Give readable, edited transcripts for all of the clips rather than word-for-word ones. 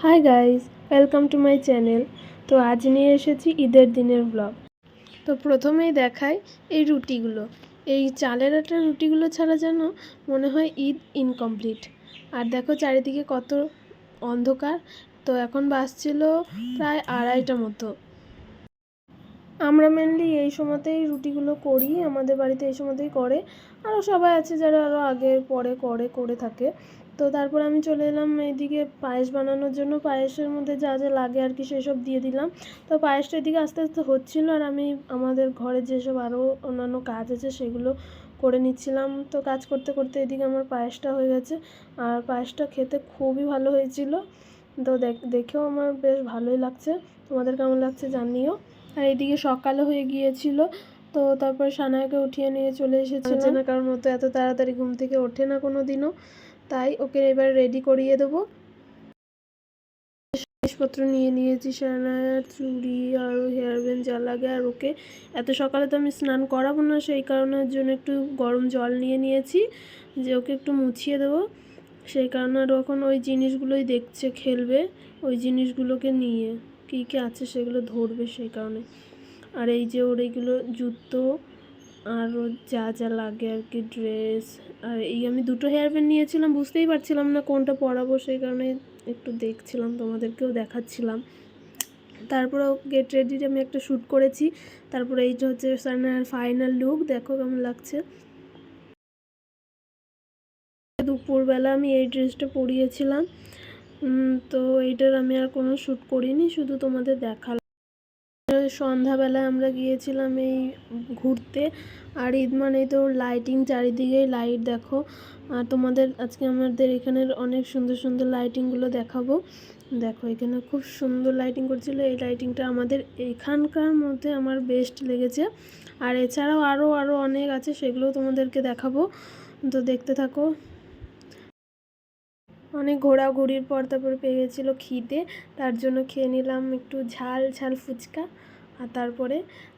Hi guys, welcome to my channel. তো আজ নিয়ে এসেছি ঈদের দিনের ব্লগ। তো প্রথমেই দেখাই এই রুটিগুলো। এই চালের আটার রুটিগুলো ছাড়া যেন মনে হয় ঈদ ইনকমপ্লিট। আর দেখো চারিদিকে কত অন্ধকার। তো এখন বাজছিল প্রায় 2:30 মতো। আমরা মেনলি এই সময়তেই রুটিগুলো করি, আমাদের বাড়িতে এই সময়তেই করে। আরও সবাই আছে যারা আরও আগে পরে করে থাকে। তো তারপর আমি চলে এলাম এইদিকে পায়েস বানানোর জন্য। পায়েসের মধ্যে যা যা লাগে আর কি সেসব দিয়ে দিলাম। তো পায়েসটা এদিকে আস্তে আস্তে হচ্ছিলো, আর আমি আমাদের ঘরে যেসব আরও অন্যান্য কাজ আছে সেগুলো করে নিচ্ছিলাম। তো কাজ করতে করতে এদিকে আমার পায়েসটা হয়ে গেছে, আর পায়েসটা খেতে খুবই ভালো হয়েছিল। তো দেখেও আমার বেশ ভালোই লাগছে। তোমাদের কেমন লাগছে জানিও। আর এদিকে সকালও হয়ে গিয়েছিল। তো তারপর সানায়াকে উঠিয়ে নিয়ে চলে এসেছিলাম না, কারণ ও তো এত তাড়াতাড়ি ঘুম থেকে ওঠে না কোনো দিনও। তাই ওকে এবার রেডি করিয়ে দেবো। জিনিসপত্র নিয়ে নিয়েছি, সানায়ার চুড়ি আর হেয়ার ব্যান্ড যা লাগে। আর ওকে এত সকালে তো আমি স্নান করাবো না, সেই কারণের জন্য একটু গরম জল নিয়ে নিয়েছি যে ওকে একটু মুছিয়ে দেবো। সেই কারণে আর এখন ওই জিনিসগুলোই দেখছে, খেলবে ওই জিনিসগুলোকে নিয়ে, কী কী আছে সেগুলো ধরবে সেই কারণে। আর এই যে ওর এইগুলো জুতো আর ওর যা যা লাগে আর কি, ড্রেস। আর এই আমি দুটো হেয়ার ব্যান্ড নিয়েছিলাম, বুঝতেই পারছিলাম না কোনটা পরাবো, সেই কারণে একটু দেখছিলাম, তোমাদেরকেও দেখাচ্ছিলাম। তারপরেও গেট রেডির আমি একটা শ্যুট করেছি। তারপরে এইটা হচ্ছে সানার ফাইনাল লুক, দেখো কেমন লাগছে। দুপুরবেলা আমি এই ড্রেসটা পরিয়েছিলাম। তো এইটার আমি আর কোনো শ্যুট করিনি, শুধু তোমাদের দেখালাম। সন্ধ্যাবেলায় আমরা গিয়েছিলাম এই ঘুরতে। আর ঈদ মানেই তো লাইটিং, চারিদিকেই লাইট দেখো। আর তোমাদের আজকে আমাদের এখানের অনেক সুন্দর সুন্দর লাইটিংগুলো দেখাবো। দেখো এখানে খুব সুন্দর লাইটিং করছিল। এই লাইটিংটা আমাদের এখানকার মধ্যে আমার বেস্ট লেগেছে। আর এছাড়াও আরও অনেক আছে, সেগুলোও তোমাদেরকে দেখাবো, তো দেখতে থাকো। অনেক ঘোরাঘুরির পর তারপরে পেয়ে গেছিলো খিদে, তার জন্য খেয়ে নিলাম একটু ঝাল ঝাল ফুচকা। আর তারপরে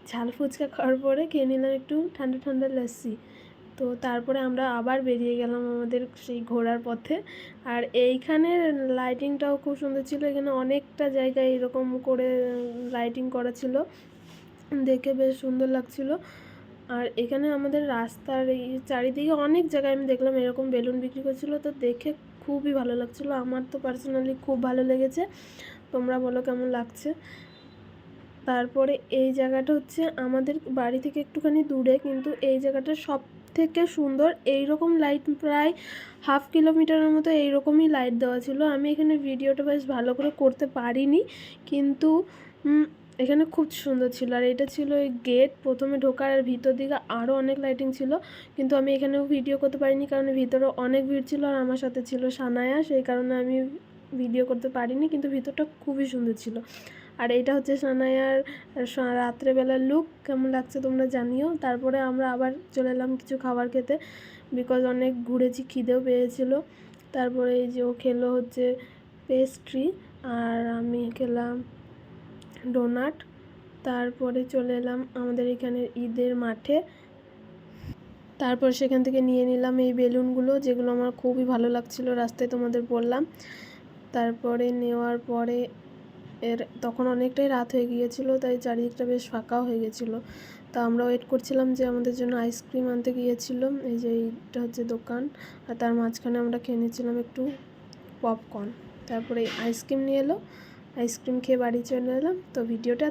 ঝাল ফুচকা খাওয়ার পরে খেয়ে নিলাম একটু ঠান্ডা ঠান্ডা লস্যি। তো তারপরে আমরা আবার বেরিয়ে গেলাম আমাদের সেই ঘোরার পথে। আর এইখানের লাইটিংটাও খুব সুন্দর ছিল। এখানে অনেকটা জায়গায় এরকম করে লাইটিং করা ছিল, দেখে বেশ সুন্দর লাগছিল। আর এখানে আমাদের রাস্তার এই চারিদিকে অনেক জায়গায় আমি দেখলাম এরকম বেলুন বিক্রি করছিল, তো দেখে খুবই ভালো লাগছিলো। আমার তো পার্সোনালি খুব ভালো লেগেছে, তোমরা বলো কেমন লাগছে। তারপরে এই জায়গাটা হচ্ছে আমাদের বাড়ি থেকে একটুখানি দূরে, কিন্তু এই জায়গাটা সব থেকে সুন্দর। এইরকম লাইট প্রায় 1/2 কিলোমিটারের মতো এইরকমই লাইট দেওয়া ছিল। আমি এখানে ভিডিওটা বেশ ভালো করে করতে পারিনি, কিন্তু এখানে খুব সুন্দর ছিল। আর এটা ছিল এই গেট প্রথমে ঢোকার, আর ভিতর দিকে আরও অনেক লাইটিং ছিল, কিন্তু আমি এখানেও ভিডিও করতে পারিনি কারণ ভিতরে অনেক ভিড় ছিল আর আমার সাথে ছিল সানায়া, সেই কারণে আমি ভিডিও করতে পারিনি। কিন্তু ভিতরটা খুবই সুন্দর ছিল। আর এইটা হচ্ছে সানায়ার রাত্রেবেলার লুক, কেমন লাগছে তোমরা জানিও। তারপরে আমরা আবার চলে এলাম কিছু খাবার খেতে, বিকজ অনেক ঘুরেছি, খিদেও পেয়েছিল। তারপরে এই যে ও খেলো হচ্ছে পেস্ট্রি, আর আমি খেলাম ডোনাট। তারপরে চলে এলাম আমাদের এখানে ঈদের মাঠে। তারপর সেখান থেকে নিয়ে নিলাম এই বেলুনগুলো, যেগুলো আমার খুবই ভালো লাগছিলো, রাস্তায় তোমাদের বললাম। তারপরে নেওয়ার পরে তখন অনেকটাই রাত হয়ে গিয়েছিলো, তাই চারিদিকটা বেশ ফাঁকাও হয়ে গেছিলো। তা আমরা ওয়েট করছিলাম যে আমাদের জন্য আইসক্রিম আনতে গিয়েছিলো। এই যে এইটা হচ্ছে দোকান, আর তার মাঝখানে আমরা খেয়ে নিচ্ছিলাম একটু পপকর্ন। তারপরে আইসক্রিম নিয়ে এলো, আইসক্রিম খেয়ে বাড়ি চলে এলাম। তো ভিডিওটা